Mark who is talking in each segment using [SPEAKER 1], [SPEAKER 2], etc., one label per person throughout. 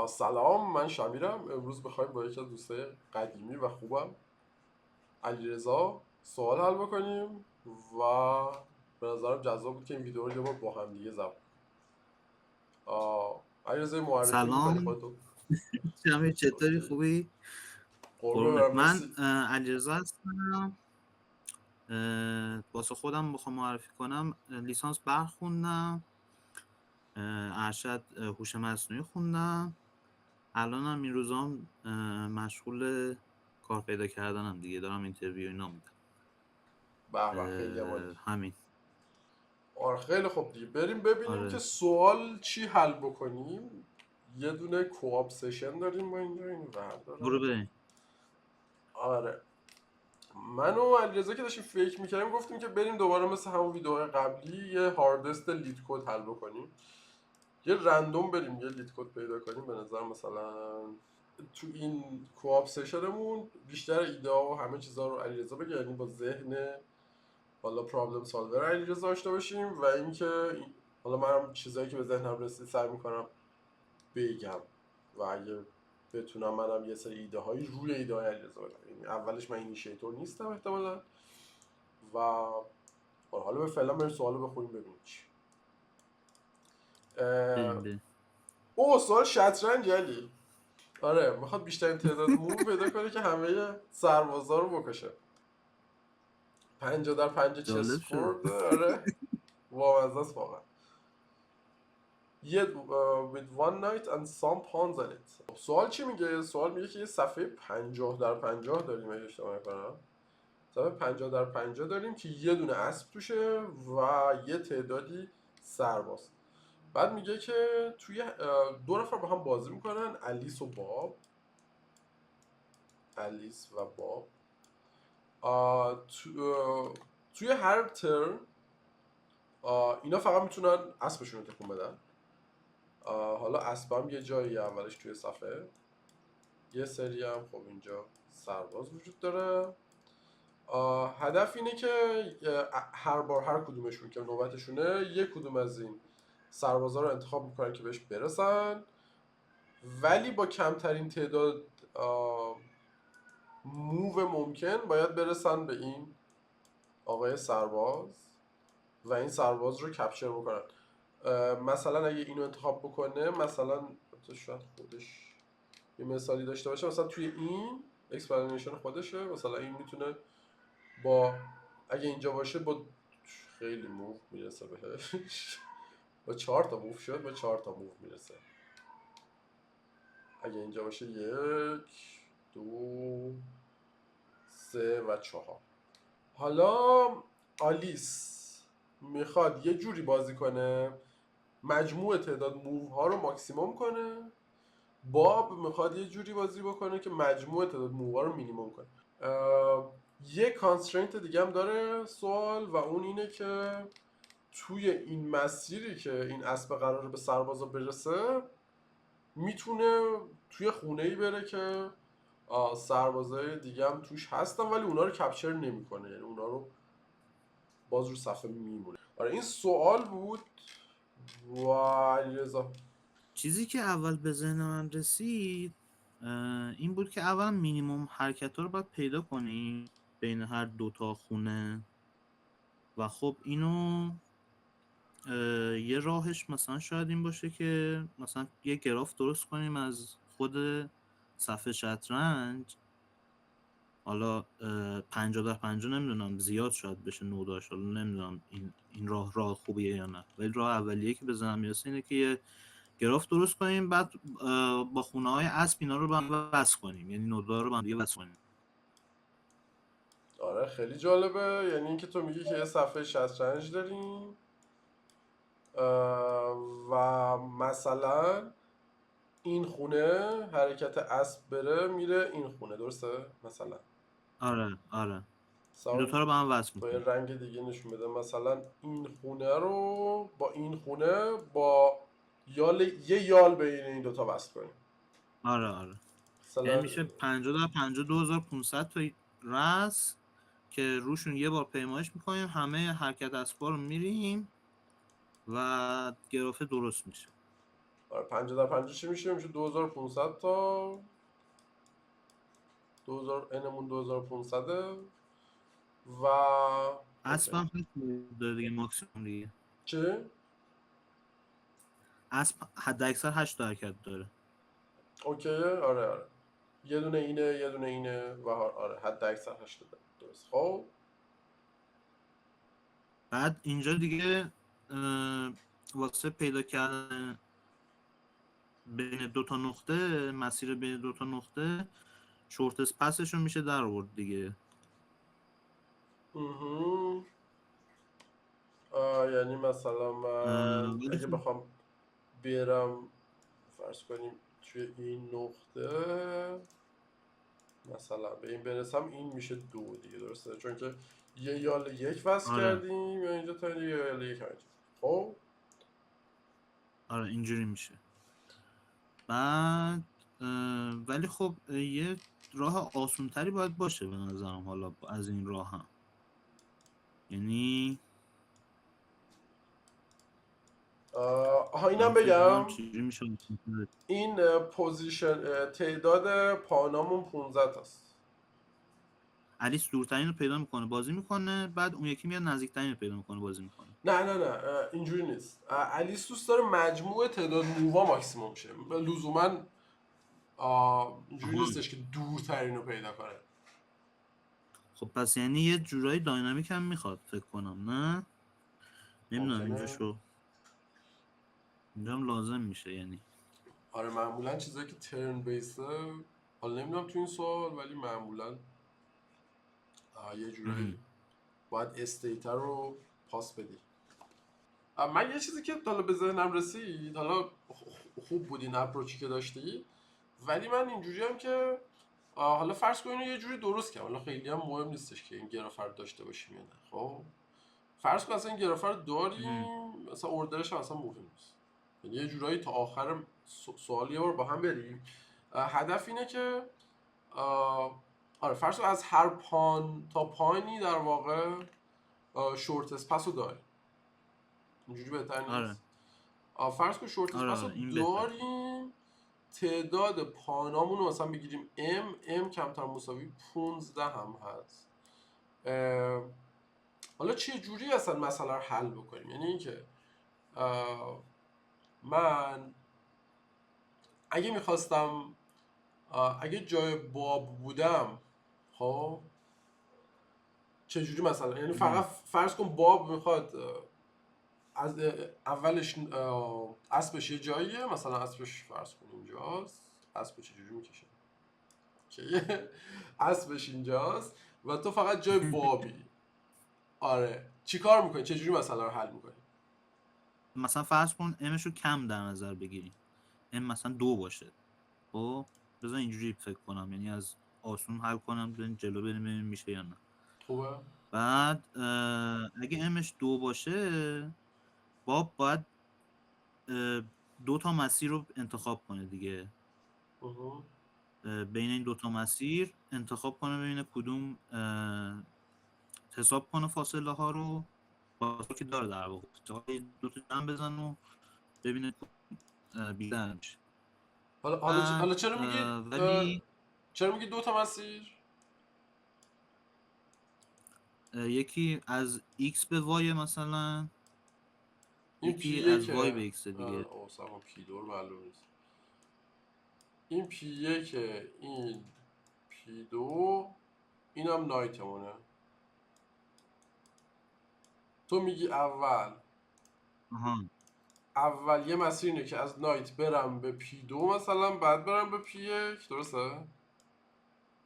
[SPEAKER 1] سلام، من شمیرم. امروز بخوایم با یکی از دوستای قدیمی و خوبم علیرضا سوال حل بکنیم و به نظرم جذاب بود که این ویدیو رو یه بار با هم دیگه ضبط. علیرضا یه معرفی میکنی
[SPEAKER 2] سلام
[SPEAKER 1] خودتو؟
[SPEAKER 2] شمی، چطوری؟
[SPEAKER 1] خوشگلی.
[SPEAKER 2] خوبی؟
[SPEAKER 1] قربون
[SPEAKER 2] قربونت.
[SPEAKER 1] برم،
[SPEAKER 2] من
[SPEAKER 1] مرسی.
[SPEAKER 2] علیرضا هستم. واسه خودم بخوام معرفی کنم، لیسانس برق خوندم، ارشد هوش مصنوعی خوندم. الانم این روزام مشغول کار پیدا کردنم دیگه، دارم اینترویو اینا میدم.
[SPEAKER 1] به به، خیلی عالی.
[SPEAKER 2] همین.
[SPEAKER 1] آره خیلی خوب دیگه، بریم ببینیم که
[SPEAKER 2] آره،
[SPEAKER 1] سوال چی حل بکنیم. یه دونه کوآپ سشن داریم ما اینجا، این
[SPEAKER 2] برو
[SPEAKER 1] بردارم.
[SPEAKER 2] بریم.
[SPEAKER 1] آره، من و علیرضا که داشتیم فکر میکردیم گفتیم که بریم دوباره مثل همون ویدیوهای قبلی یه هاردست لید کد حل بکنیم. یه رندوم بریم یه لید کد پیدا کنیم. به نظر مثلا تو این کوآپ سشنمون بیشتر ایده و همه چیزا رو علیرضا بگه، یعنی با ذهن حالا پرابلم سالور علیرضا آشنا بشیم و اینکه حالا منم چیزایی که به ذهنم رسید سعی میکنم بگم و اگه بتونم منم یه سری ایده هایی روی ایده های علیرضا بدم. یعنی اولش من اینیشیتور نیستم احتمالاً و حالا به فعلا بریم سوالو بخونیم ببینیم چی.
[SPEAKER 2] بریم بریم.
[SPEAKER 1] سوال شطرنج علی. آره، میخواد بیشترین تعداد موو پیدا کنه که همه سربازا رو بکشه. 50 در 5 چس
[SPEAKER 2] جالب شد.
[SPEAKER 1] بورد. آره، وامزه است واقعا. یه with one knight and some pawns on it. سوال چی میگه؟ سوال میگه که یه صفحه 50 در 50 داریم، اگه اشتباه نکنم. صفحه 50 در 50 داریم که یه دونه اسب توشه و یه تعدادی سرباز. بعد میگه که توی دو نفر با هم بازی میکنن، الیس و باب. الیس و باب توی هر ترن اینا فقط میتونن اسبشون رو تکون بدن. حالا اسبم یه جایی اولش توی صفحه، یه سری هم خب اینجا سرباز وجود داره. هدف اینه که هر بار هر کدومشون که نوبتشونه یک کدوم از این سربازا رو انتخاب میکنن که بهش برسن، ولی با کمترین تعداد موو ممکن باید برسن به این آقای سرباز و این سرباز رو کپچر بکنن. مثلا اگه اینو انتخاب بکنه، مثلا شاید خودش یه مثالی داشته باشه، مثلا توی این اکسپلینیشن خودشه، مثلا این میتونه با اگه اینجا باشه با خیلی موو میرسه بهش. با 4 تا موو شد، با 4 تا موو میرسه. اگه اینجا باشه 1 2 3 و 4. حالا آلیس میخواد یه جوری بازی کنه مجموع تعداد موو ها رو ماکسیموم کنه. باب میخواد یه جوری بازی بکنه که مجموع تعداد موو ها رو مینیموم کنه. یه کانسترینت دیگه هم داره سوال و اون اینه که توی این مسیری که این اسب قراره به سربازا برسه میتونه توی خونه ای بره که سربازای دیگه هم توش هستن ولی اونا رو کپچر نمیکنه، یعنی اونا رو باز رو صفحه میمونه. آره، این سوال بود. و علیرضا
[SPEAKER 2] چیزی که اول به ذهن من رسید این بود که اول مینیموم حرکت رو باید پیدا کنیم بین هر دوتا خونه و خب اینو یه راهش مثلا شاید این باشه که مثلا یه گراف درست کنیم از خود صفحه شطرنج. حالا 50 در 50 نمیدونم زیاد شاید بشه نوداش، حالا نمیدونم این راه خوبیه یا نه، ولی راه اولیه که به ذهنم میرسه اینه که یه گراف درست کنیم، بعد با خونه های اسب اینا رو با هم وصل کنیم، یعنی نودا رو با هم دیگه وصل کنیم.
[SPEAKER 1] آره خیلی جالبه. یعنی اینکه تو میگی که یه صفحه شطرنج داریم و مثلا این خونه حرکت اسب بره میره این خونه، درسته؟ مثلا
[SPEAKER 2] آره این
[SPEAKER 1] سوال
[SPEAKER 2] دوتا رو با هم وصل
[SPEAKER 1] با یه
[SPEAKER 2] میکنیم.
[SPEAKER 1] رنگ دیگه نشون بده، مثلا این خونه رو با این خونه با یه یال بین این دوتا وصل کنیم.
[SPEAKER 2] آره یعنی
[SPEAKER 1] مثلا
[SPEAKER 2] میشه 50 در 50 2500 تا رأس که روشون یه بار پیمایش میکنیم، همه حرکت اسبا رو میریم و گرافه درست میشه.
[SPEAKER 1] آره 50 در 50 چی میشه؟ میشه 2500 تا 2000 انمون 2500 و
[SPEAKER 2] اسب
[SPEAKER 1] اوکی.
[SPEAKER 2] هم خیلی داره دیگه، ماکسیموم دیگه.
[SPEAKER 1] چه؟
[SPEAKER 2] اسب حد اکثر 8 تا حرکت داره.
[SPEAKER 1] اوکی آره یه دونه اینه یه دونه اینه و آره حد اکثر 80 درست. خب
[SPEAKER 2] بعد اینجا دیگه واسه پیدا کردن بین دو تا نقطه، مسیر بین دو تا نقطه، شورتست پسش رو میشه در آورد دیگه.
[SPEAKER 1] مهم. یعنی مثلا من
[SPEAKER 2] ولی
[SPEAKER 1] اگه
[SPEAKER 2] خب
[SPEAKER 1] بخوام برم فرض کنیم توی این نقطه مثلا به این برسم، این میشه 2 دیگه درسته، چون که یه یال یک وصل
[SPEAKER 2] آره
[SPEAKER 1] کردیم یا اینجا تا اینجا یه یال یک همینجا. خب
[SPEAKER 2] آره اینجوری میشه. بعد ولی خب یه راه آسونتری باید باشه به نظرم حالا از این راه هم. یعنی
[SPEAKER 1] آها اینم
[SPEAKER 2] من فکر میکنم
[SPEAKER 1] بگم،
[SPEAKER 2] چجوری میشه آسون‌تر.
[SPEAKER 1] این پوزیشن تعداد پانامون 15 تاست.
[SPEAKER 2] الیس دورترین رو پیدا میکنه بازی میکنه، بعد اون یکی میاد نزدیکترین رو پیدا میکنه بازی میکنه.
[SPEAKER 1] نه اینجوری نیست. الیس دوست داره مجموع تعداد مووا ماکسیموم شه، لزوما اینجوری
[SPEAKER 2] آها
[SPEAKER 1] نیستش که دورترین رو پیدا کنه.
[SPEAKER 2] خب پس یعنی یه جورایی داینامیک هم میخواد فکر کنم، نه نمیدونم اینجا
[SPEAKER 1] ممکنه.
[SPEAKER 2] شو اینجا هم لازم میشه یعنی.
[SPEAKER 1] آره معمولا چیزایی که ترن بیسه، حالا نمیدونم تو این سوال، ولی معمولا یه جورایی باید استیتر رو پاس بدی. من یه چیزی که حالا به ذهنم رسید، حالا خوب بود این اپروچی که داشتی، ولی من اینجوری هم که حالا فرض کن اینو یه جوری درست کنم، حالا خیلی هم مهم نیستش که این گرافر داشته باشیم یا نه. خب فرض کن اصلا این گرافر داریم، مثلا اوردرش هم اصلا مهم نیست، یعنی یه جورایی تا آخر سوال یه بار با هم بریم. هدف اینه که آره فرض کن از هر پان تا پانی در واقع شورت اسپس رو داریم. اینجوری بهتر
[SPEAKER 2] آره
[SPEAKER 1] نیست؟ فرض کن شورت
[SPEAKER 2] آره
[SPEAKER 1] اسپس
[SPEAKER 2] آره
[SPEAKER 1] رو
[SPEAKER 2] این بهتره.
[SPEAKER 1] داریم، تعداد پانامون رو مثلا بگیریم ام کمتر مساوی 15 هم هست. حالا چه جوری اصلا مسئله رو حل بکنیم؟ یعنی اینکه من اگه میخواستم اگه جای باب بودم، خب چجوری مثلا، یعنی فقط فرض کن باب میخواد از اولش اسبش یه جاییه، مثلا اسبش فرض کن اینجاست، اسب چجوری میکشه که اسبش اینجاست و تو فقط جای بابی. آره چیکار میکنی؟ چجوری مسئله رو حل میکنی؟
[SPEAKER 2] مثلا فرض کن امش رو کم در نظر بگیریم، ام مثلا 2 باشه. خب بذار اینجوری فکر کنم، یعنی از آسون حل کنم بریم جلو بریم ببینیم میشه یا نه.
[SPEAKER 1] خوبه؟
[SPEAKER 2] بعد اگه امش 2 باشه، باب باید 2 تا مسیر رو انتخاب کنه دیگه. بین این 2 تا مسیر انتخاب کنه ببینه کدوم حساب کنه فاصله ها رو با که داره در واقع 2 تا جمع بزن و ببینه بیشتر میشه. بعد
[SPEAKER 1] حالا چرا میگی
[SPEAKER 2] ولی
[SPEAKER 1] چرا میگی 2 تا مسیر؟
[SPEAKER 2] یکی از x به y مثلا،
[SPEAKER 1] این پی
[SPEAKER 2] یکی از y
[SPEAKER 1] یکه.
[SPEAKER 2] به x دیگه.
[SPEAKER 1] سامان پی دور معلوم نیست. این پی یکه، این پی دو، اینم نایتمونه. تو میگی
[SPEAKER 2] آها
[SPEAKER 1] اول یه مسیر اینه که از نایت برم به پی دو مثلا، بعد برم به پی یک، درسته؟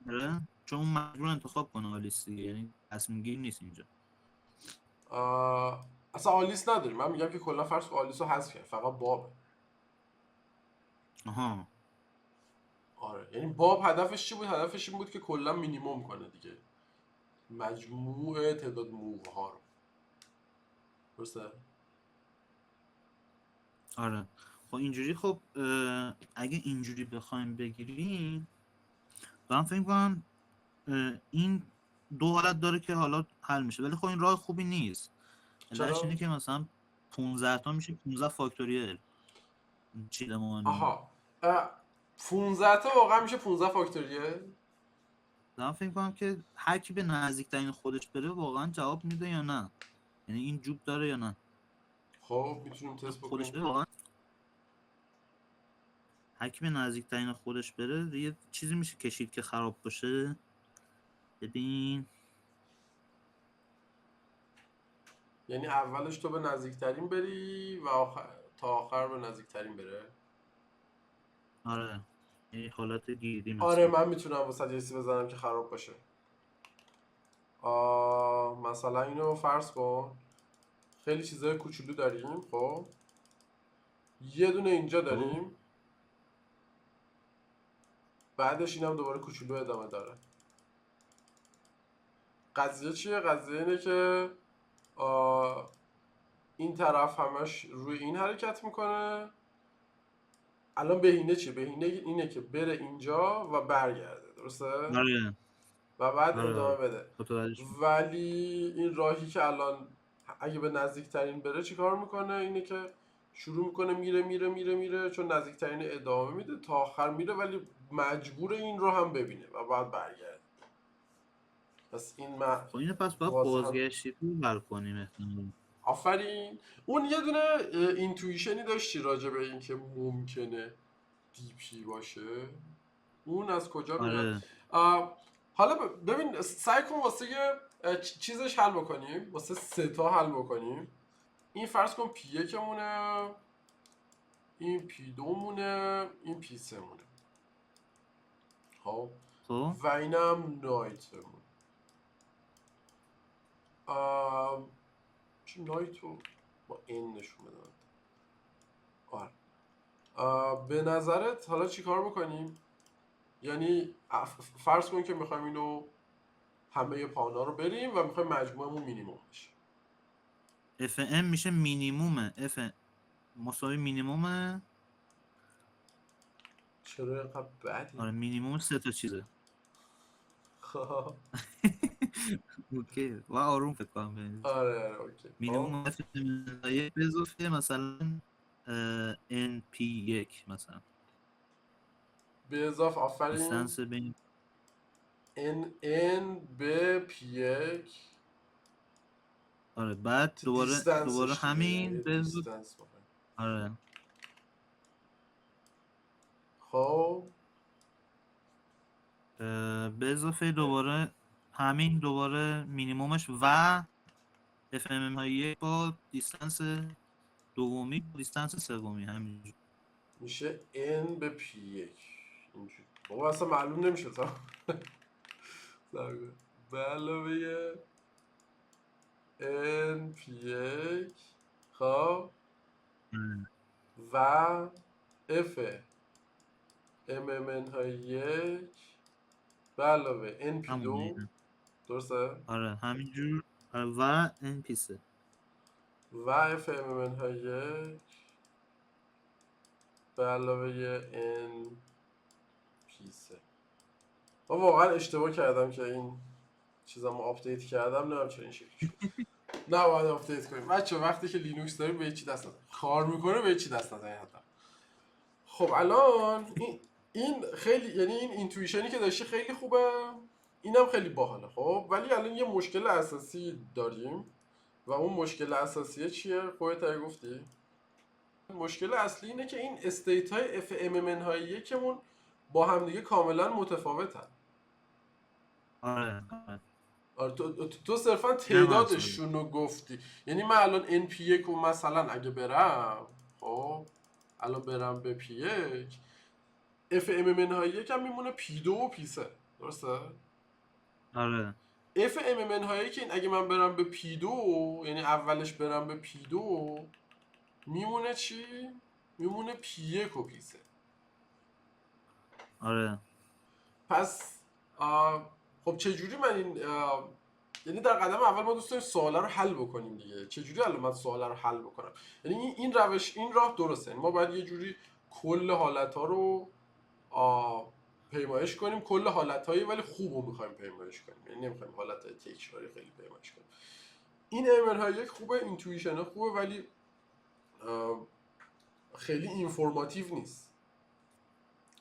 [SPEAKER 2] آره چون اون مجبور انتخاب کنه آلیس دیگه، یعنی تصمیم گیر نیست اینجا.
[SPEAKER 1] اصلا آلیس نداریم، من میگم که کلا فرض کن آلیس رو حذف کرد، فقط بابه.
[SPEAKER 2] آها
[SPEAKER 1] آره یعنی باب هدفش چی بود؟ هدفش این بود که کلا مینیمم کنه دیگه مجموع تعداد موو ها رو، درسته؟
[SPEAKER 2] آره خب اینجوری. خب اگه اینجوری بخوایم بگیریم، من فکر کنم این 2 حالت داره که حالا حل میشه، ولی خب این راه خوبی نیست. علتش
[SPEAKER 1] چرا؟
[SPEAKER 2] اینه که مثلا 15 تا میشه 15 فاکتوریل. چیدمانی.
[SPEAKER 1] آها 15 تا واقعا میشه 15 فاکتوریل؟
[SPEAKER 2] دارم فکر کنم که هر کی به نزدیکترین خودش بره واقعا جواب میده یا نه، یعنی این جوب داره یا نه.
[SPEAKER 1] خب میتونیم تست
[SPEAKER 2] خودش
[SPEAKER 1] بکنیم.
[SPEAKER 2] بره واقعا، هر کی به نزدیکترین خودش بره یه چیزی میشه کشید که خراب باشه. ببین
[SPEAKER 1] یعنی اولش تو به نزدیکترین بری و تا آخر به نزدیکترین بره.
[SPEAKER 2] آره یه حالت گیری
[SPEAKER 1] آره
[SPEAKER 2] مثلا.
[SPEAKER 1] من میتونم واسه یه چیزی بزنم که خراب باشه. مثلا اینو فرض کن خیلی چیزای کوچولو داریم. خب یه دونه اینجا
[SPEAKER 2] خب
[SPEAKER 1] داریم، بعدش اینم دوباره کوچولو ادامه داره. قضیه چیه؟ قضیه اینه که این طرف همش روی این حرکت میکنه. الان بهینه چیه؟ بهینه اینه که بره اینجا و برگرده، درسته؟
[SPEAKER 2] آره
[SPEAKER 1] و بعد ادامه
[SPEAKER 2] آره
[SPEAKER 1] بده.
[SPEAKER 2] متوجه شدم.
[SPEAKER 1] ولی این راهی که الان اگه به نزدیکترین بره چیکار میکنه؟ اینه که شروع میکنه میره میره میره میره، چون نزدیکترین ادامه میده تا آخر میره، ولی مجبور این رو هم ببینه و بعد برگرده. پس این
[SPEAKER 2] خب اینو پس باید
[SPEAKER 1] واسه هم
[SPEAKER 2] بازگشتی رو بر کنیم احتمالاً.
[SPEAKER 1] آفرین. اون یه دونه اینتویشنی داشتی راجع به این که ممکنه دی پی باشه، اون از کجا میاد؟
[SPEAKER 2] آره
[SPEAKER 1] حالا ببین سعی کن واسه چیزش حل بکنیم، واسه 3 تا حل بکنیم. این فرض کن پی 1 مونه، این پی 2 مونه، این پی 3 مونه. خب
[SPEAKER 2] خب
[SPEAKER 1] و اینم نایت مونه. چی نایتو با این نشون بدم؟ آره به نظرت حالا چی کار بکنیم؟ یعنی فرض کن که میخوایم اینو همه پانا رو بریم و میخوایم مجموعمون مینیموم بشه.
[SPEAKER 2] اف ام میشه مینیمومه، اف مساوی مینیمومه.
[SPEAKER 1] چرا اینقدر بدی؟
[SPEAKER 2] آره مینیموم 3 تا چیزه. اوکی و آروم فکر کنم بنویسی.
[SPEAKER 1] آره آره اوکی. خب
[SPEAKER 2] مینیموم اف یک به اضافه مثلا ان پی یک مثلا
[SPEAKER 1] به اضافه آفرین
[SPEAKER 2] دیستنس بین.
[SPEAKER 1] ان به پی 1
[SPEAKER 2] آره بعد دوباره
[SPEAKER 1] دیستنسش دیگه، یعنی
[SPEAKER 2] همین
[SPEAKER 1] یه
[SPEAKER 2] به اضافه.
[SPEAKER 1] دیستنس بخوایم.
[SPEAKER 2] آره
[SPEAKER 1] خب
[SPEAKER 2] به اضافه دوباره همین دوباره مینیمومش و اف ام های یک با دیستنس دومی با دیستنس سومی همینجور.
[SPEAKER 1] میشه ان به پی 1 اینجوری. بابا اصلا معلوم نمیشه تا به علاوه ان پی 1 خب
[SPEAKER 2] آره.
[SPEAKER 1] و اف ام ام ان های 1 به علاوه ان پی
[SPEAKER 2] همون
[SPEAKER 1] 2،
[SPEAKER 2] دیگه.
[SPEAKER 1] درسته؟
[SPEAKER 2] آره همینجور. آره و ان پی 3.
[SPEAKER 1] و اف ام ام ان های 1 به علاوه n پی 3. من واقعا اشتباه کردم که این چیزامو آپدیت کردم، نمیدونم چرا این شکلی شد. نباید آپدیت کنیم بچه، وقتی که لینوکس داریم به چی دست نزنیم، کار میکنه به چی دست نزنیم حتی. خب الان این خیلی، یعنی این اینتویشنی که داشتی خیلی خوبه، اینم خیلی باحاله. خب ولی الان یه مشکل اساسی داریم و اون مشکل اساسیه چیه؟ خودت گفتی. مشکل اصلی اینه که این استیت های اف ام ام ان های یکمون با هم دیگه کاملا متفاوتن.
[SPEAKER 2] آره
[SPEAKER 1] آره تو صرفا
[SPEAKER 2] اینم هست.
[SPEAKER 1] تعدادشون رو گفتی. یعنی من الان ان پی 1 رو مثلا اگه برم، خب الان برم به پی 1 اف ام ام ان های یکم میمونه پی 2 و پی 3، درسته؟
[SPEAKER 2] آره
[SPEAKER 1] اف ام ام ان های که اگه من برم به پی 2، یعنی اولش برم به پی 2 میمونه چی؟ میمونه پی 1 و پی 3.
[SPEAKER 2] آره
[SPEAKER 1] پس خب چجوری من این یعنی در قدم اول ما دوست داریم سوالا رو حل بکنیم دیگه. چجوری الان من سوالا رو حل بکنم؟ یعنی این روش، این راه درسته. یعنی ما باید یه جوری کل حالت‌ها رو پیمایش کنیم، کل حالت‌هایی ولی خوب رو می‌خوایم پیمایش کنیم، یعنی نمی‌خوایم حالت‌های تکراری خیلی پیمایش کنیم. این ML های یک خوبه، اینتویشن خوبه، ولی خیلی اینفورماتیو نیست.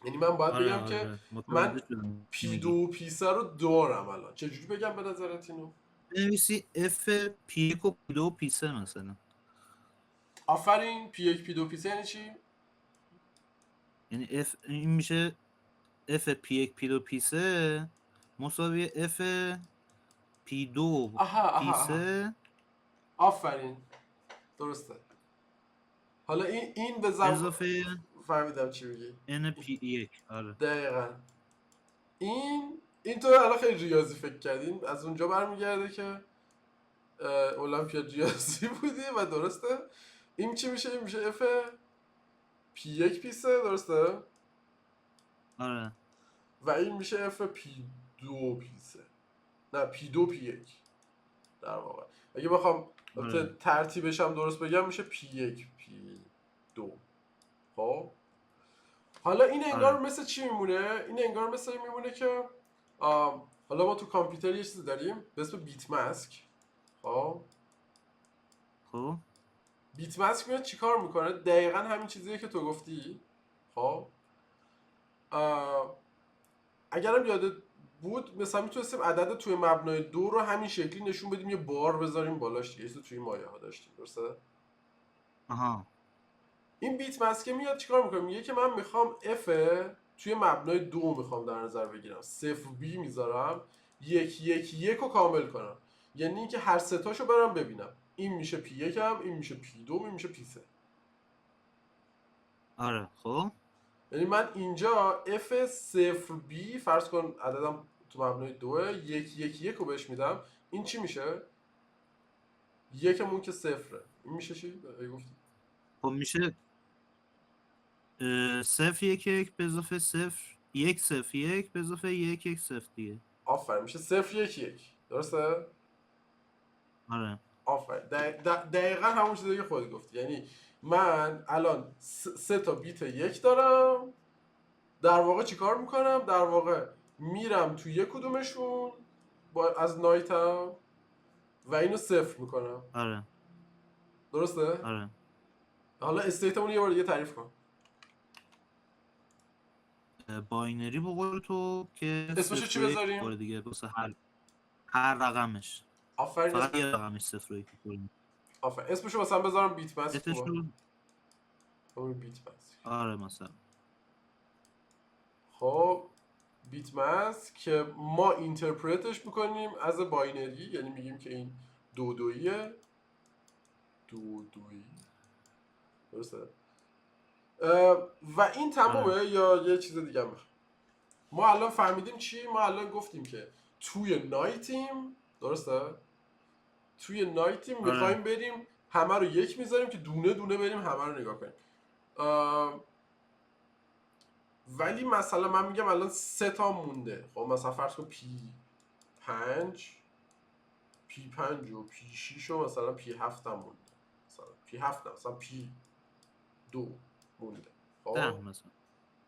[SPEAKER 1] یعنی من باید
[SPEAKER 2] آره
[SPEAKER 1] بگم که
[SPEAKER 2] آره متوجه
[SPEAKER 1] من
[SPEAKER 2] شدم چی
[SPEAKER 1] پی 2
[SPEAKER 2] میگی.
[SPEAKER 1] و پی 3 رو دارم الان. چجوری بگم به نظرت اینو؟
[SPEAKER 2] بنویسی اف پی 1 و پی 2 و پی 3 مثلا.
[SPEAKER 1] آفرین. پی 1 پی 2 پی 3 یعنی چی؟
[SPEAKER 2] یعنی اف این میشه اف پی 1 پی 2 پی 3 مساوی اف پی 2
[SPEAKER 1] آها
[SPEAKER 2] پی
[SPEAKER 1] آها آها.
[SPEAKER 2] 3
[SPEAKER 1] آفرین. درسته. حالا این به
[SPEAKER 2] اضافه
[SPEAKER 1] فهمیدم چی میگی.
[SPEAKER 2] ان پی 1. آره
[SPEAKER 1] دقیقاً. این تو الان خیلی ریاضی فکر کردیم، از اونجا برمیگرده که المپیاد ریاضی بودی و درسته. این چی میشه؟ این میشه اف پی 1 پی 3 درسته.
[SPEAKER 2] آره
[SPEAKER 1] و این میشه اف پی 2 پی 3. نه پی 2 پی 1 در واقع. اگه بخوام
[SPEAKER 2] آره
[SPEAKER 1] ترتیبش هم درست بگم میشه پی 1 پی 2. خب حالا این انگار
[SPEAKER 2] آره
[SPEAKER 1] مثل چی میمونه؟ این انگار مثل این میمونه که حالا ما تو کامپیوتر یه چیزی داریم به اسم بیت ماسک. خب
[SPEAKER 2] خب
[SPEAKER 1] بیت ماسک میاد چیکار میکنه؟ دقیقا همین چیزیه که تو گفتی. خب اگرم یادت بود مثلا میتونستیم عدد توی مبنای 2 رو همین شکلی نشون بدیم، یه بار بذاریم بالاش دیگه. توی مایه ها داشتیم درسته.
[SPEAKER 2] آها
[SPEAKER 1] این بیت ماسک میاد چیکار میکنه؟ میگه که من میخوام اف توی مبنای 2 میخوام در نظر بگیرم. 0 بی میذارم، 1 1 1 رو کامل کنم. یعنی اینکه هر سه تاشو برم ببینم. این میشه پی 1 هم، این میشه پی 2، این میشه پی 3.
[SPEAKER 2] آره خب
[SPEAKER 1] یعنی من اینجا f 0 b فرض کن عددم تو مبنای 2 1 1 1 رو بهش میدم. این چی میشه؟ یکمون که صفره. این میشه چی؟ گفتی
[SPEAKER 2] خب میشه 0 1 1 به اضافه 0 1 0 1 به اضافه 1 1 0 دیگه.
[SPEAKER 1] آفرین. میشه 0 1 1 درسته.
[SPEAKER 2] آره
[SPEAKER 1] آفرین. دقیقا همون چیزی که خودت گفتی. یعنی من الان سه تا بیت یک دارم. در واقع چیکار میکنم؟ در واقع میرم تو یک کدومشون از نایتم و اینو صفر میکنم.
[SPEAKER 2] آره
[SPEAKER 1] درسته؟
[SPEAKER 2] آره
[SPEAKER 1] حالا استیتمون یه بار دیگه تعریف کن.
[SPEAKER 2] باینری به قول تو که
[SPEAKER 1] اسمشو چی
[SPEAKER 2] 0 و 1
[SPEAKER 1] بذاریم؟
[SPEAKER 2] باره دیگه واسه هر رقمش.
[SPEAKER 1] آفرین.
[SPEAKER 2] فقط یه رقمش 0 و 1 باره.
[SPEAKER 1] آفرین. اسمشو مثلا بذارم بیت ماسک
[SPEAKER 2] اسمش
[SPEAKER 1] خوبه.
[SPEAKER 2] رو
[SPEAKER 1] همون بیت ماسک.
[SPEAKER 2] آره مثلا
[SPEAKER 1] خب بیت ماسک که ما اینترپرتش میکنیم از باینری، یعنی میگیم که این دو دوییه. دو دویی درسته. و این
[SPEAKER 2] آره
[SPEAKER 1] تمومه یا یه چیز دیگه هم میخوام؟ ما الان فهمیدیم چی؟ ما الان گفتیم که توی نایتیم درسته. توی نایتیم
[SPEAKER 2] آره
[SPEAKER 1] میخوایم بریم همه رو یک میذاریم که دونه دونه بریم همه رو نگاه کنیم. ولی مثلا من میگم الان سه تا مونده. خب مثلا فرض کن پی 5 پی 5 و پی 6 و مثلا پی 7 هم مونده. مثلا پی 7 نه، مثلا پی 2 مونده.
[SPEAKER 2] 10
[SPEAKER 1] خب
[SPEAKER 2] مثلا.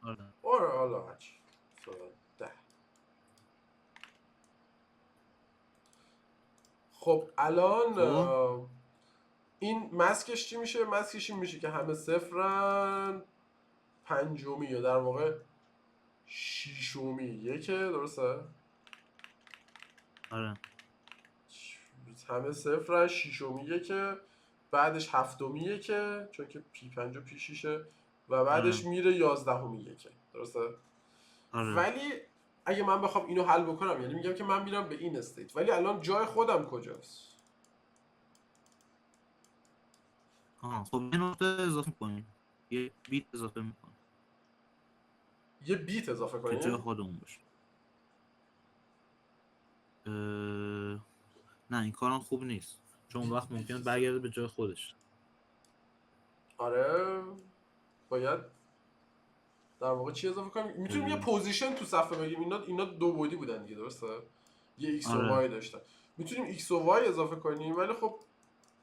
[SPEAKER 2] آره
[SPEAKER 1] آره حالا هرچی مثلا 10. خب الان
[SPEAKER 2] خب
[SPEAKER 1] این مسکش چی میشه؟ مسکش این میشه که همه صفرن. پنجمی یا در واقع شیشمی یکه درسته.
[SPEAKER 2] آره
[SPEAKER 1] همه صفرن. شیشمی یکه، بعدش هفتمی یکه چون که پی 5 و پی 6 و بعدش
[SPEAKER 2] آره
[SPEAKER 1] میره 11می یکه درسته.
[SPEAKER 2] آره
[SPEAKER 1] ولی اگه من بخوام اینو حل بکنم یعنی میگم که من میرم به این استیت، ولی الان جای خودم کجاست؟
[SPEAKER 2] آها خب یه نقطه اضافه کنیم، یه بیت اضافه میکنیم
[SPEAKER 1] یه بیت اضافه
[SPEAKER 2] که جای
[SPEAKER 1] کنیم.
[SPEAKER 2] خودمون باشه. نه این کارم خوب نیست چون اون وقت ممکنه برگرده به جای خودش.
[SPEAKER 1] آره باید در واقع چی اضافه کنیم؟ میتونیم یه
[SPEAKER 2] اه،
[SPEAKER 1] پوزیشن تو صفحه بگیم. اینا دو بعدی بودن دیگه درسته. یه ایکس و
[SPEAKER 2] آره
[SPEAKER 1] وای داشتن. میتونیم ایکس و وای اضافه کنیم، ولی خب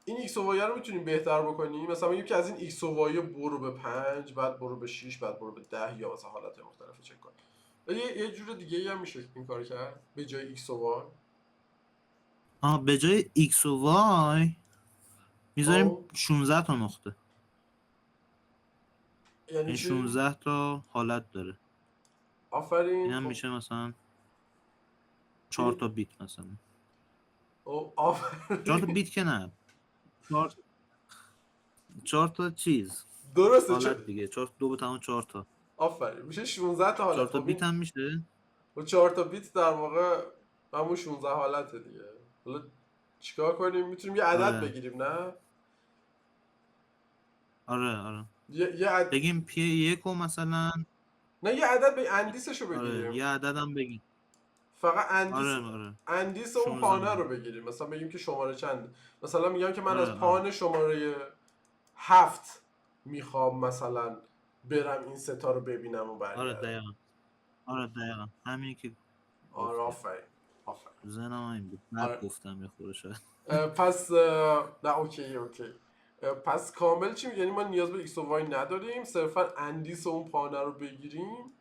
[SPEAKER 1] این ایکس و وای رو میتونیم بهتر بکنیم. مثلا میگیم که از این ایکس و وای برو به 5 بعد برو به 6 بعد برو به 10 یا مثلا حالت مختلف چک کن. یه جور دیگه هم میشه این کار کرد به جای ایکس و وای.
[SPEAKER 2] به جای x و y میذاریم
[SPEAKER 1] خب
[SPEAKER 2] 16 تا نقطه.
[SPEAKER 1] یعنی
[SPEAKER 2] این
[SPEAKER 1] چی؟
[SPEAKER 2] 16 تا حالت داره. این
[SPEAKER 1] آفرین.
[SPEAKER 2] هم
[SPEAKER 1] خب
[SPEAKER 2] میشه مثلا 4
[SPEAKER 1] این
[SPEAKER 2] تا بیت مثلا.
[SPEAKER 1] او
[SPEAKER 2] 4 تا
[SPEAKER 1] آفرین.
[SPEAKER 2] بیت که نه، 4 4 تا چیز
[SPEAKER 1] درسته
[SPEAKER 2] حالت دیگه. 4 2 به تمام 4 تا.
[SPEAKER 1] آفرین میشه 16 تا
[SPEAKER 2] 4
[SPEAKER 1] حالت.
[SPEAKER 2] تا
[SPEAKER 1] خب
[SPEAKER 2] بیت
[SPEAKER 1] این
[SPEAKER 2] هم میشه.
[SPEAKER 1] و 4 تا بیت در واقع همون 16 حالته دیگه. حالا چیکار کنیم؟ میتونیم یه عدد
[SPEAKER 2] آره
[SPEAKER 1] بگیریم نه؟
[SPEAKER 2] آره
[SPEAKER 1] یه عدد،
[SPEAKER 2] بگیم پی یکو مثلا.
[SPEAKER 1] نه یه عدد به اندیسشو
[SPEAKER 2] آره
[SPEAKER 1] بگیریم.
[SPEAKER 2] یه عدد هم بگیم.
[SPEAKER 1] فقط
[SPEAKER 2] آره
[SPEAKER 1] اندیس اون
[SPEAKER 2] 16
[SPEAKER 1] پانه
[SPEAKER 2] هم.
[SPEAKER 1] رو بگیریم. مثلا بگیم که شماره چند. مثلا میگم که من از
[SPEAKER 2] آره
[SPEAKER 1] پان شماره 7 میخوام مثلا برم این ستا رو ببینم و
[SPEAKER 2] آره
[SPEAKER 1] برگردم.
[SPEAKER 2] دقیقا. آره دقیقا همینی که
[SPEAKER 1] آره
[SPEAKER 2] گفتی.
[SPEAKER 1] آفرین. آفرین.
[SPEAKER 2] ذهنم این بود، بعد
[SPEAKER 1] آره.
[SPEAKER 2] گفتم یه خورده شاید.
[SPEAKER 1] پس نه اوکی اوکی. پس کامل چی میگه؟ یعنی ما نیاز به ایکس و وای نداریم، صرفا اندیس اون پانه رو بگیریم.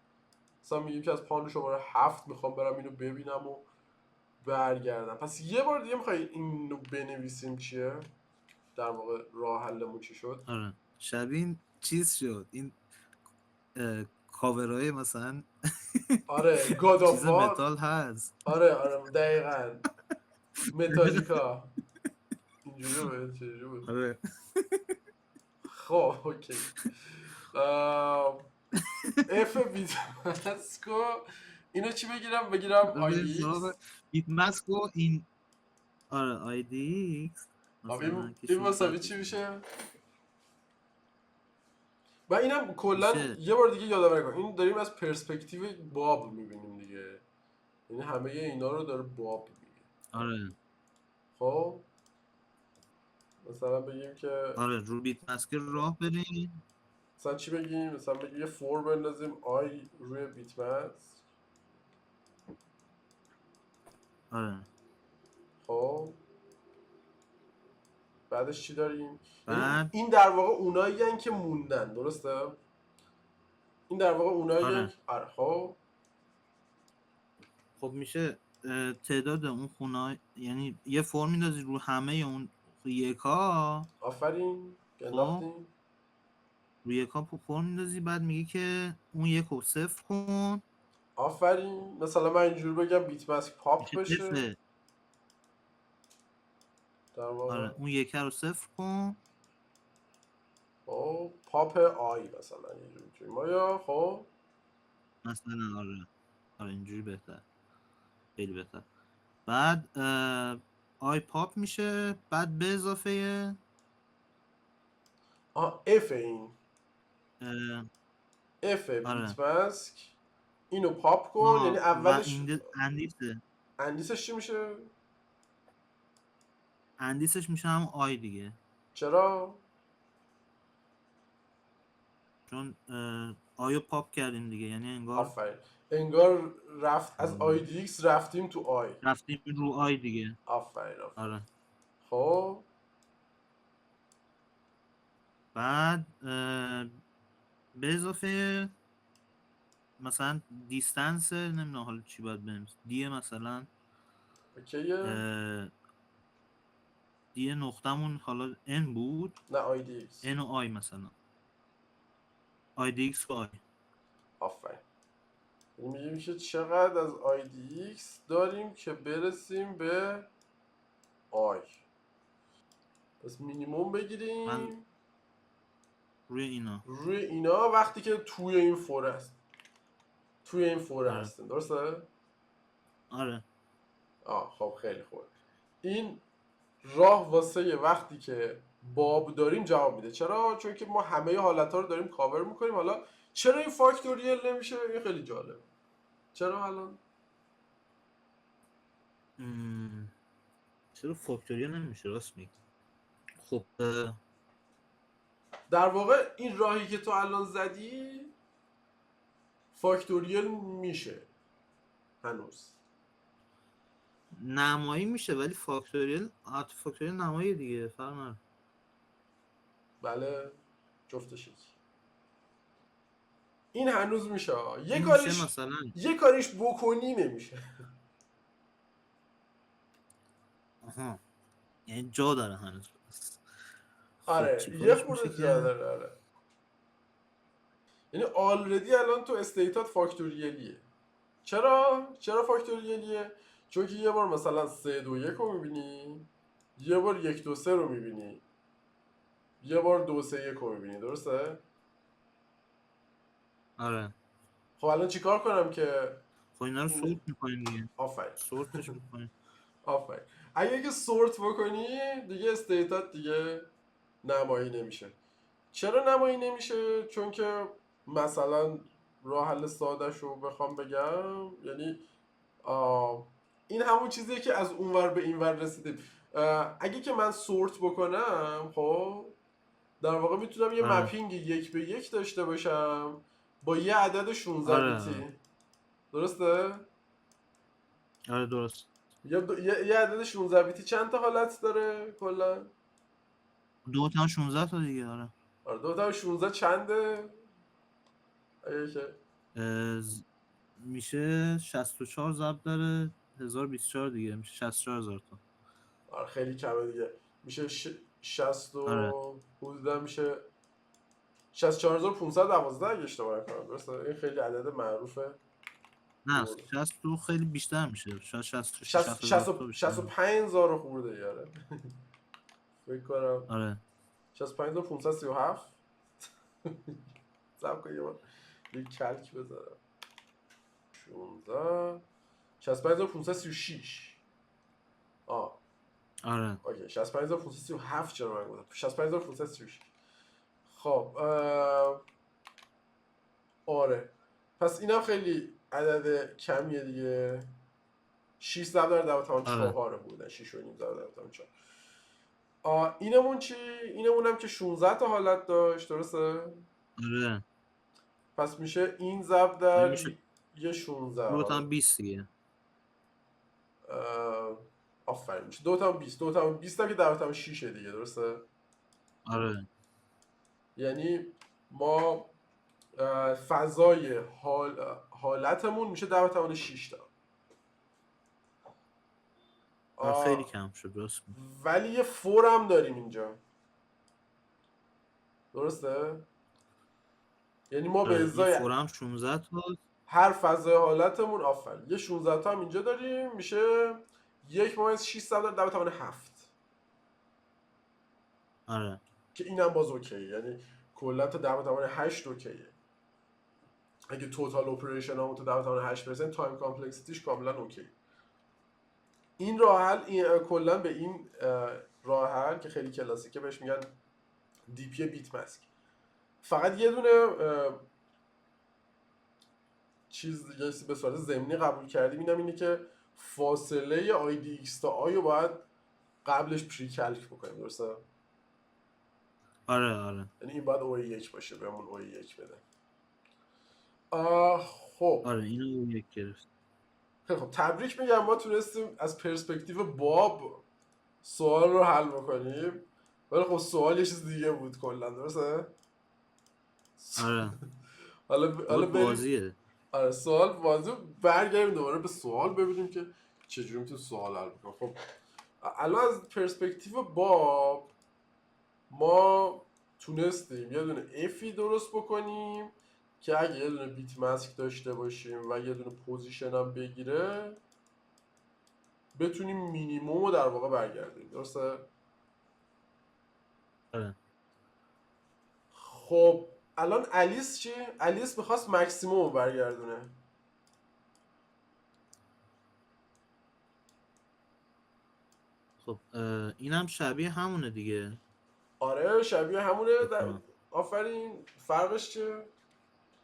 [SPEAKER 1] مثلا میگیم که از پان شماره 7 میخوام برم اینو ببینم و برگردم. پس یه بار دیگه میخوای اینو بنویسیم چیه؟ در واقع راه حلمون چی شد؟
[SPEAKER 2] آره شبیه این چیز شد این کاورهای مثلا
[SPEAKER 1] آره گاد آف
[SPEAKER 2] چیز
[SPEAKER 1] وار.
[SPEAKER 2] متال هست.
[SPEAKER 1] آره آره دقیقاً. متالیکا. اینجوری بود چجوری بود؟
[SPEAKER 2] آره
[SPEAKER 1] خب اوکی. اف بیت ماسکو اینو چی بگیرم؟ بگیرم
[SPEAKER 2] به
[SPEAKER 1] آی دی
[SPEAKER 2] سراغ
[SPEAKER 1] ایکس.
[SPEAKER 2] بیت ماسک و این. آره آی دی ایکس
[SPEAKER 1] خب
[SPEAKER 2] مثلا که
[SPEAKER 1] این
[SPEAKER 2] 600
[SPEAKER 1] مساوی چی
[SPEAKER 2] بشه
[SPEAKER 1] میشه؟ و اینم کلا
[SPEAKER 2] میشه.
[SPEAKER 1] یه بار دیگه یادآوری کن، این داریم از پرسپکتیو باب میبینیم دیگه. یعنی همه اینا رو داره باب میگه.
[SPEAKER 2] آره
[SPEAKER 1] خب مثلا بگیم که
[SPEAKER 2] آره رو بیت ماسک راه بریم.
[SPEAKER 1] مثلا چی بگیم؟ مثلا بگیم یه فور بندازیم آی روی بیت ماسک.
[SPEAKER 2] آره
[SPEAKER 1] خب بعدش چی داریم؟ یعنی
[SPEAKER 2] بعد
[SPEAKER 1] این در واقع اونایی که موندن، درسته؟ این در واقع اونایی
[SPEAKER 2] آره
[SPEAKER 1] که آره. خب
[SPEAKER 2] خب میشه تعداد اون خونه، یعنی یه فرم میندازی رو همه اون یکا.
[SPEAKER 1] آفرین که
[SPEAKER 2] خب
[SPEAKER 1] انداختیم.
[SPEAKER 2] روی یکا فرم میندازی، بعد میگی که اون یکو صفر کن.
[SPEAKER 1] آفرین. مثلا من اینجوری بگم بیت ماسک پاپ
[SPEAKER 2] میشه
[SPEAKER 1] بشه
[SPEAKER 2] صفر.
[SPEAKER 1] در واقع.
[SPEAKER 2] آره اون یکه رو صفر کن.
[SPEAKER 1] خب پاپ آی مثلا اینجوری میتونیم ما یا خب.
[SPEAKER 2] مثلا آره آره اینجوری بهتر، خیلی بهتر. بعد آی پاپ میشه، بعد به اضافه
[SPEAKER 1] اف این
[SPEAKER 2] اه،
[SPEAKER 1] اف بیت
[SPEAKER 2] آره
[SPEAKER 1] ماسک اینو پاپ کن. یعنی
[SPEAKER 2] آها و
[SPEAKER 1] اولش
[SPEAKER 2] اندیسه.
[SPEAKER 1] اندیسش چی میشه؟
[SPEAKER 2] اندیسش میشه هم آی دیگه.
[SPEAKER 1] چرا؟
[SPEAKER 2] چون آیو پاپ کردیم دیگه، یعنی انگار
[SPEAKER 1] آفرین. انگار رفت از آی دی ایکس رفتیم تو آی.
[SPEAKER 2] رفتیم رو آی دیگه.
[SPEAKER 1] آفرین آفرین.
[SPEAKER 2] آره
[SPEAKER 1] خب
[SPEAKER 2] بعد به اضافه مثلا دیستنس، نمیدونم حالا چی باید بنویس، دیه مثلا
[SPEAKER 1] اوکیه.
[SPEAKER 2] دیه نقطمون حالا ان بود.
[SPEAKER 1] نه آی دی ایکس.
[SPEAKER 2] ان و آی مثلا آی دی ایکس و آی.
[SPEAKER 1] آفرین. میگیم که چقدر از آی دی ایکس داریم که برسیم به آی. پس مینیموم
[SPEAKER 2] من
[SPEAKER 1] بگیریم
[SPEAKER 2] روی اینا.
[SPEAKER 1] روی اینا وقتی که توی این فوره هست. توی این فوره
[SPEAKER 2] آره
[SPEAKER 1] هستیم، درسته؟
[SPEAKER 2] آره
[SPEAKER 1] خب خیلی خوبه. این راه واسه وقتی که باب داریم جواب میده. چرا؟ چون که ما همه حالتها رو داریم کاور میکنیم. حالا چرا این فاکتوریل نمیشه؟ این خیلی جالب. چرا الان
[SPEAKER 2] چرا فاکتوریال نمیشه؟ راست میگی. خب
[SPEAKER 1] در واقع این راهی که تو الان زدی فاکتوریل میشه هنوز.
[SPEAKER 2] نمایی میشه ولی فاکتوریال فاکتوریال نمایی دیگه، فرق نداره.
[SPEAKER 1] بله جفتش یکی. این هنوز میشه.
[SPEAKER 2] این میشه مثلا
[SPEAKER 1] یه کاریش بکنی نمیشه.
[SPEAKER 2] آها، یعنی جا داره هنوز بس. خب
[SPEAKER 1] آره
[SPEAKER 2] چی
[SPEAKER 1] یه
[SPEAKER 2] کارش میشه
[SPEAKER 1] خورده جا
[SPEAKER 2] که
[SPEAKER 1] داره. آره یعنی آلردی الان تو استیتات فاکتوریالیه. چرا فاکتوریالیه؟ چون که یه بار مثلا 3 2 1 رو میبینی، یه بار 1 2 3 رو میبینی، یه بار 2 3 1 رو میبینی. درسته؟
[SPEAKER 2] آره.
[SPEAKER 1] خب الان چیکار کنم که
[SPEAKER 2] خب اینا رو
[SPEAKER 1] این
[SPEAKER 2] سورت میکنیم دیگه،
[SPEAKER 1] آفرین
[SPEAKER 2] سورتش میکنیم.
[SPEAKER 1] آفرین. اگه که سورت بکنی دیگه استیتات دیگه نمایی نمیشه. چرا نمایی نمیشه؟ چون که مثلا راه حل سادهش رو بخوام بگم، یعنی این همون چیزیه که از اونور به اینور رسیدیم. اگه که من سورت بکنم، خب در واقع میتونم یه
[SPEAKER 2] آره
[SPEAKER 1] مپینگ 1 به 1 داشته باشم با یه عدد 16
[SPEAKER 2] آره آره
[SPEAKER 1] بیتی. درسته؟
[SPEAKER 2] آره درست.
[SPEAKER 1] یه عدد 16 بیتی چند تا حالت داره کلا؟
[SPEAKER 2] 2 تا 16 تا دیگه. آره.
[SPEAKER 1] آره، 2 تا 16 چنده؟ اگه که
[SPEAKER 2] میشه 64 ضرب داره 1024 دیگه، میشه 64,000 تا.
[SPEAKER 1] آره خیلی کمه دیگه. میشه 60
[SPEAKER 2] آره
[SPEAKER 1] و حدودا میشه 64512 اگه اشتباه نکنم. درسته؟ این خیلی عدد معروفه.
[SPEAKER 2] نه 62 خیلی بیشتر میشه، شاید 66 7000 تا بیشتر.
[SPEAKER 1] 65000 خورده یاره. فکر کنم
[SPEAKER 2] آره
[SPEAKER 1] 65537. صبر کن یه بار یه کلک بذارم. 16 65536.
[SPEAKER 2] آره
[SPEAKER 1] اوکی 65537 چرا من گفتم 65536. خب آره پس اینم خیلی عدد کمیه دیگه. 6 ضرب در
[SPEAKER 2] آره
[SPEAKER 1] 4 بودن، 6 و نیم ضرب در 4. اینمون چی؟ اینمون هم که 16 تا حالت داشت. درسته؟
[SPEAKER 2] آره
[SPEAKER 1] پس میشه این ضرب
[SPEAKER 2] این
[SPEAKER 1] در
[SPEAKER 2] میشه
[SPEAKER 1] یه 16.
[SPEAKER 2] 2 تا
[SPEAKER 1] حالا
[SPEAKER 2] 20 دیگه.
[SPEAKER 1] آفرین میشه 2 تا 20. 2 تا 20 هم که 10 دیگه. درسته؟
[SPEAKER 2] آره
[SPEAKER 1] یعنی ما فضای حالتمون میشه 10 تا.
[SPEAKER 2] آره خیلی کم شد راست میگی.
[SPEAKER 1] ولی یه فور هم داریم اینجا. درسته؟ یعنی ما به
[SPEAKER 2] آره این
[SPEAKER 1] ازای
[SPEAKER 2] فورم 16 تا.
[SPEAKER 1] هر فضای حالتمون یه 16 تا هم اینجا داریم. میشه 1/6
[SPEAKER 2] آره
[SPEAKER 1] که اینم باز اوکیه. یعنی کلا تا 10^8 اوکیه. اگه توتال اپریشن همون تا 10^8 برسن تایم کامپلکسیتیش کاملا اوکی. این راه حل کلا به این راه حل که خیلی کلاسیکه بهش میگن دی پی بیت ماسک. فقط یه دونه چیز دیگه به صورت ضمنی قبول کردیم، اینه که فاصله آی دی ایکس تا آی رو باید قبلش پری کلک بکنیم. درسته؟
[SPEAKER 2] آره آره
[SPEAKER 1] یعنی این باید او 1 باشه بهمون او 1 بده. خب
[SPEAKER 2] آره اینو اون یک گرفت.
[SPEAKER 1] خیلی خب تبریک میگم ما تونستیم از پرسپکتیو باب سوال رو حل بکنیم. ولی خب سوال یه چیز دیگه بود کلا. درسته؟
[SPEAKER 2] آره
[SPEAKER 1] حالا
[SPEAKER 2] بود
[SPEAKER 1] بریم.
[SPEAKER 2] بازیه.
[SPEAKER 1] آره سوال بازی برگردیم دوباره به سوال ببینیم که چجوری میتونیم سوال حل بکنیم. خب الان از پرسپکتیو باب ما تونستیم یه دونه افی درست بکنیم که اگه یه دونه بیت ماسک داشته باشیم و یه دونه پوزیشن هم بگیره بتونیم مینیموم رو در واقع برگردیم. درسته؟
[SPEAKER 2] آره
[SPEAKER 1] خب الان الیس چی؟ الیس میخواست مکسیموم رو برگردونه.
[SPEAKER 2] خب اینم شبیه همونه دیگه.
[SPEAKER 1] آره شبیه همونه.
[SPEAKER 2] بکنم.
[SPEAKER 1] آفرین. فرقش چیه؟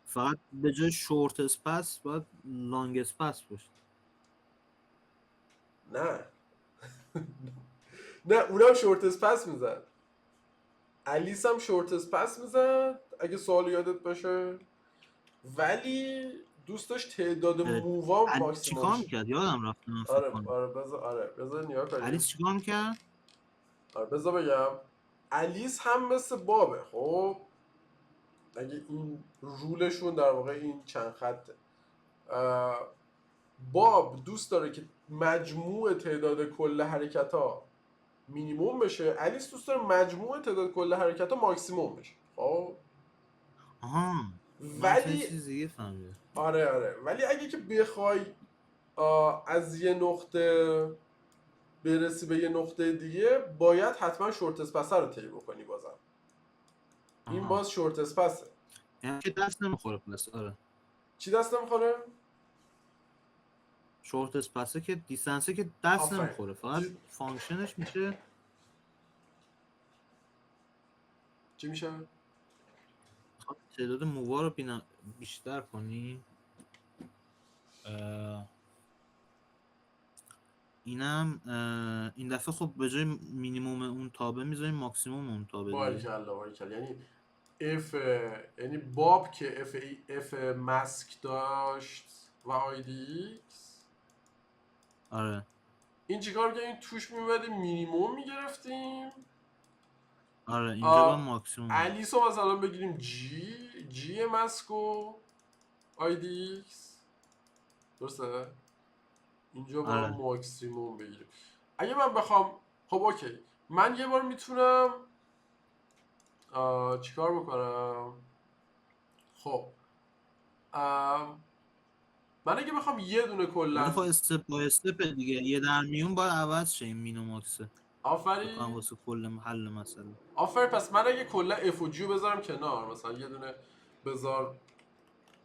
[SPEAKER 2] فقط به جای شورت اسپس باید لانگ اسپس باشه.
[SPEAKER 1] نه نه اونم شورت اسپس میزد. الیس هم شورت اسپس میزد اگه سوال یادت باشه، ولی دوست داشت تعداد مووا
[SPEAKER 2] الیس
[SPEAKER 1] ماکسیموم
[SPEAKER 2] چیکار
[SPEAKER 1] شه.
[SPEAKER 2] میکرد یادم رفت من فکر کنم.
[SPEAKER 1] بذار نیا
[SPEAKER 2] الیس
[SPEAKER 1] کنیم.
[SPEAKER 2] چیکار میکرد؟
[SPEAKER 1] بذار بگم. الیس هم مثل بابه. خب اگه این رولشون در واقع این چند خطه. باب دوست داره که مجموع تعداد کل حرکت ها مینیموم بشه. الیس دوست داره مجموع تعداد کل حرکت ها ماکسیموم بشه. خب
[SPEAKER 2] آها من اصلا یه
[SPEAKER 1] ولی
[SPEAKER 2] چیز دیگه فهمیدم.
[SPEAKER 1] آره ولی اگه که بخوای از یه نقطه برسی به یه نقطه دیگه باید حتما شورت اسپسه رو طی بکنی بازم. این
[SPEAKER 2] آها،
[SPEAKER 1] باز شورت اسپسه.
[SPEAKER 2] یعنی که دست نمیخوره پس. آره،
[SPEAKER 1] چی دست نمیخوره؟
[SPEAKER 2] شورت اسپسه که دیستنسه که دست
[SPEAKER 1] آفرین.
[SPEAKER 2] نمیخوره، فقط فانکشنش میشه
[SPEAKER 1] چی میشه؟
[SPEAKER 2] تعداد مووا رو بیشتر کنی. اینم این دفعه خب به جای مینیموم اون تابه میذاریم ماکسیموم اون تابه دیگه.
[SPEAKER 1] باریکلا. یعنی اف، یعنی باب که اف ماسک داشت و آیدی ایکس،
[SPEAKER 2] آره
[SPEAKER 1] این چیکار که این توش میومدیم مینیموم میگرفتیم.
[SPEAKER 2] آره، اینجا با ماکسیموم.
[SPEAKER 1] الیسو مثلا بگیریم جی ماسکو آیدی ایکس، درسته؟ اینجا با
[SPEAKER 2] آره
[SPEAKER 1] ماکسیموم بگیریم. اگه من بخوام، خب اوکی، من یه بار میتونم چیکار بکنم؟ خب من اگه بخوام یه دونه
[SPEAKER 2] ولی خب
[SPEAKER 1] کلا،
[SPEAKER 2] استپ با استپ دیگه، یه در میون باید عوض شه این مینو ماکسه بکنم
[SPEAKER 1] آفرین
[SPEAKER 2] واسه کل حل مسئله.
[SPEAKER 1] پس من اگه کلا اف و جی رو بذارم کنار، مثلا یه دونه بذار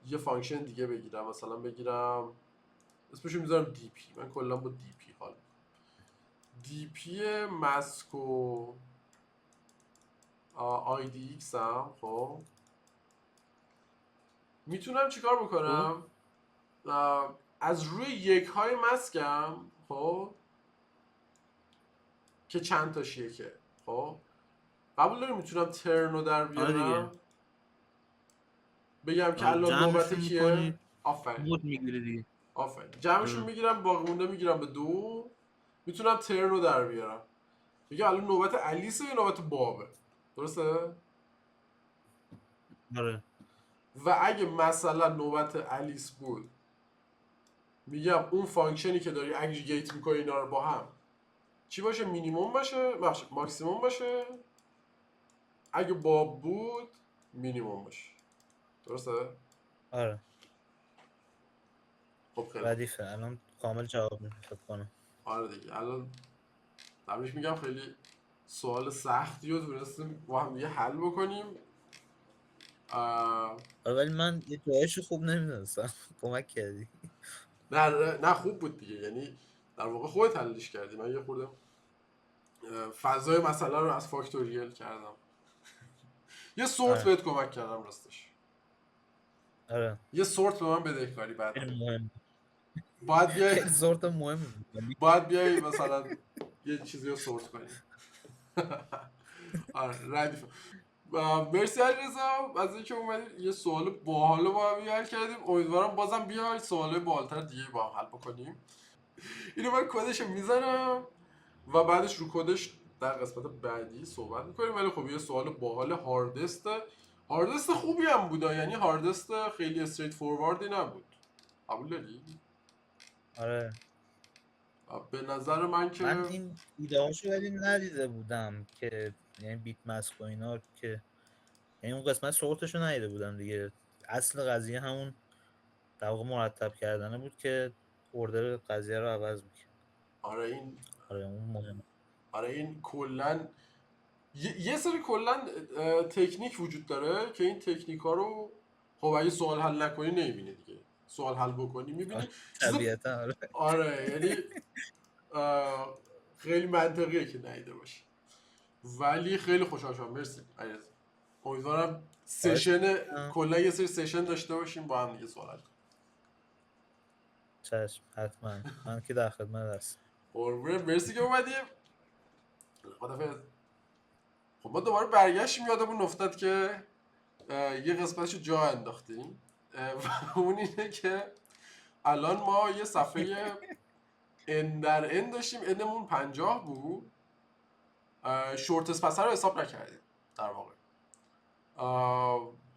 [SPEAKER 1] یه فانکشن دیگه بگیرم، مثلا بگیرم اسمشو میذارم دی پی. من کلا با دی پی حال دی پی ماسکو آی دی ایکس هم، خب میتونم چیکار
[SPEAKER 2] خب
[SPEAKER 1] بکنم؟ از روی یک های مسکم، خب که چند تاش یکه، خب قبول داری میتونم ترن رو در
[SPEAKER 2] آره دیگه،
[SPEAKER 1] بیارم، بگم که
[SPEAKER 2] آره
[SPEAKER 1] الان نوبت
[SPEAKER 2] جمعشون
[SPEAKER 1] کیه؟
[SPEAKER 2] میکنی
[SPEAKER 1] آفرین
[SPEAKER 2] مود میگیری دیگه.
[SPEAKER 1] جمعشون
[SPEAKER 2] آره
[SPEAKER 1] میگیرم، باقی مونده میگیرم به 2. میتونم ترن رو در بیارم، میگم الان نوبت الیسه یا نوبت بابه، درسته؟
[SPEAKER 2] آره
[SPEAKER 1] و اگه مثلا نوبت الیس بود، میگم اون فانکشنی که داری اگریگیت میکنی اینا رو با هم چی باشه؟ مینیموم باشه، ماکسیموم باشه. اگه باب بود مینیموم باشه، درسته؟
[SPEAKER 2] آره.
[SPEAKER 1] خب خیلی خوب.
[SPEAKER 2] ردیفه الان کامل جواب میده فکر کنم.
[SPEAKER 1] آره دیگه، الان قبلش میگم خیلی سوال سختی رو تونستیم با هم دیگه حل بکنیم.
[SPEAKER 2] آره ولی من یه جایشو خوب نمیدونستم. کمک کردی.
[SPEAKER 1] نه خوب بود دیگه، یعنی در واقع خودت حلش کردی، من یه خورده فضای مسئله رو از فاکتوریل کردم، یه سورت
[SPEAKER 2] آره
[SPEAKER 1] بهت کمک کردم راستش.
[SPEAKER 2] آره
[SPEAKER 1] یه سورت به من بدهکاری بعدا.
[SPEAKER 2] خیلی مهم.
[SPEAKER 1] باید بیای
[SPEAKER 2] خیلی زورت مهم بود.
[SPEAKER 1] باید بیای مثلا یه چیزی رو سورت کنی. آره ردیف. مرسی علیرضا از اینکه اومدید یه سوال باحال با هم حل کردیم. امیدوارم بازم بیای سوال باحال‌تر دیگه با هم حل بکنیم. اینو من کدش میزنم و بعدش رو کدش در قسمت بعدی صحبت میکنیم. ولی خب یه سوال باحال هاردست خوبی هم بود، یعنی هاردست خیلی استریت فورواردی نبود. قبول داری؟
[SPEAKER 2] آره
[SPEAKER 1] به نظر من که
[SPEAKER 2] من این ایده هاشو ولی ندیده بودم که یعنی بیت مسک و اینا که یعنی اون قسمت سورتشو ندیده بودم دیگه. اصل قضیه همون در واقع مرتب کردنه بود که اوردر قضیه رو عوض میکنه.
[SPEAKER 1] آره این
[SPEAKER 2] آره اون مهمه.
[SPEAKER 1] کلا یه سری کلا تکنیک وجود داره که این تکنیک ها رو خب اگه سوال حل نکنی نمیبینی دیگه، سوال حل بکنی میبینی
[SPEAKER 2] آره،
[SPEAKER 1] چیز.
[SPEAKER 2] طبیعتا آره.
[SPEAKER 1] آره یعنی خیلی منطقیه که نیده باشی. ولی خیلی خوشحال شدم، مرسی علیرضا. امیدوارم
[SPEAKER 2] خواهش
[SPEAKER 1] سشن
[SPEAKER 2] می‌کنم.
[SPEAKER 1] کلا یه سری سشن داشته باشیم با هم دیگه سوال حل کنیم.
[SPEAKER 2] چشم حتما، من که در خدمت هستم.
[SPEAKER 1] قربونت، مرسی که اومدیم. خدافظ. خب ما دوباره برگشتیم، یادمون افتاد که یه قسمتشو جا انداختیم و اون اینه که الان ما یه صفحه ان در ان داشتیم، انمون 50 بود. شورت اسپسه رو حساب نکردیم در واقع.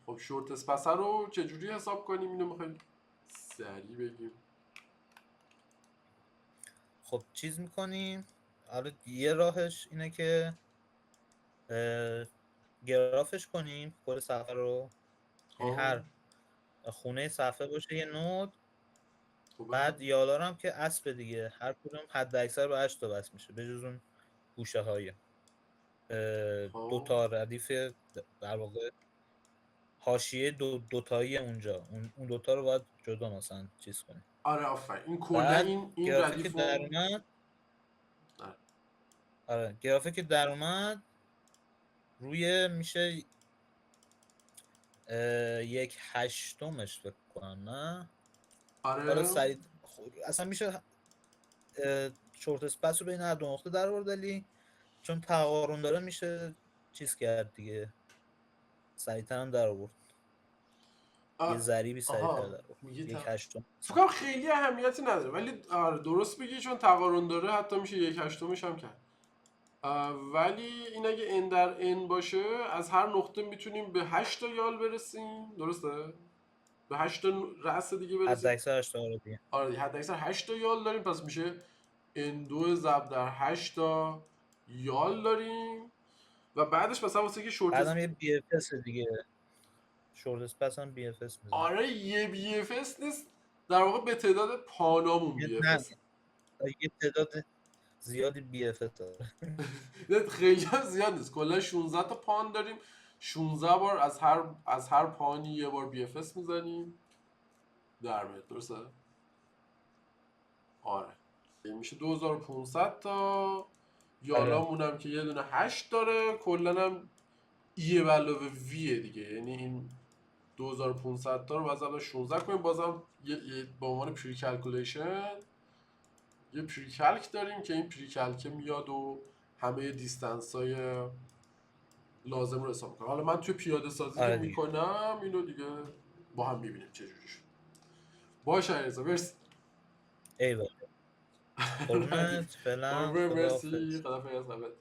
[SPEAKER 1] خب شورت اسپسه رو چجوری حساب کنیم؟ اینو میخوایم سریع بگیم.
[SPEAKER 2] خب چیز میکنیم. آره یه راهش اینه که گرافش کنیم کل صفحه رو. یعنی
[SPEAKER 1] خب
[SPEAKER 2] خونه صفحه باشه یه نود.
[SPEAKER 1] خوبه.
[SPEAKER 2] بعد یالار هم که اسب دیگه، هر کدوم حد اکثر به 8 تا بس میشه به جز اون گوشه های دو
[SPEAKER 1] خب
[SPEAKER 2] تا ردیف، در واقع حاشیه دوتایی اونجا، اون دوتا رو باید جدا مثلا چیز کنی.
[SPEAKER 1] آره آفرین، این کلا
[SPEAKER 2] بعد
[SPEAKER 1] این
[SPEAKER 2] گرافیک
[SPEAKER 1] ردیف
[SPEAKER 2] در
[SPEAKER 1] و
[SPEAKER 2] اومد.
[SPEAKER 1] آره.
[SPEAKER 2] آره گرافیک در اومد روی میشه 1/8 فکر کنم، نه حالا
[SPEAKER 1] آره
[SPEAKER 2] سریع اصلا میشه شورت اسپیس رو بین هر دو نقطه در آورد، ولی چون تقارن داره میشه چیز کرد دیگه، سریعتر هم در آورد، یه ضریبی سریعتر
[SPEAKER 1] آها
[SPEAKER 2] در آورد.
[SPEAKER 1] میگه
[SPEAKER 2] یک هشتم
[SPEAKER 1] فکر
[SPEAKER 2] مثلا.
[SPEAKER 1] کنم خیلی اهمیتی نداره، ولی آره درست بگی، چون تقارن داره حتی میشه 1/8 هم کرد. ولی این اگه n در n باشه از هر نقطه میتونیم به 8 تا یال برسیم، درسته؟ به 8 تا رأس دیگه
[SPEAKER 2] حد
[SPEAKER 1] برسیم.
[SPEAKER 2] اکثر 8 تا دیگه.
[SPEAKER 1] آره دیگه، حد اکثر 8 تا یال داریم، پس میشه n2 ضرب در 8 تا یال داریم. و بعدش مثلا واسه که شورت
[SPEAKER 2] بعدم یه بی اف اس دیگه، شورت اسپیس هم بی اف اس میزنه.
[SPEAKER 1] آره یه بی اف اس نیست، در واقع به تعداد پانامون بی اف
[SPEAKER 2] نه
[SPEAKER 1] اس.
[SPEAKER 2] یه تعداد زیادی بی اف اس داره.
[SPEAKER 1] نه خیلی هم زیاد نیست، کلا 16 تا پان داریم، 16 بار از هر پانی یه بار بی اف اس میزنیم در میاد، درسته؟ آره این میشه 2500 تا.
[SPEAKER 2] آره
[SPEAKER 1] یالامون هم که یه دونه 8 داره، کلا هم ای به علاوه ویه دیگه، یعنی این 2500 تا رو باز 16 کنیم، بازم به عنوان پری کلکولیشن یه پری کلک داریم که این پری کلک میاد و همه دیستنس های لازم رو حساب کنم. حالا من توی پیاده سازی که
[SPEAKER 2] آره دیگه.
[SPEAKER 1] میکنم اینو دیگه با هم میبینیم چجوری شد. باشه علیرضا مرسی.
[SPEAKER 2] ایول.
[SPEAKER 1] ردیف
[SPEAKER 2] قربونت، فعلا
[SPEAKER 1] قربون، مرسی،
[SPEAKER 2] خداحافظ.
[SPEAKER 1] خدافظ.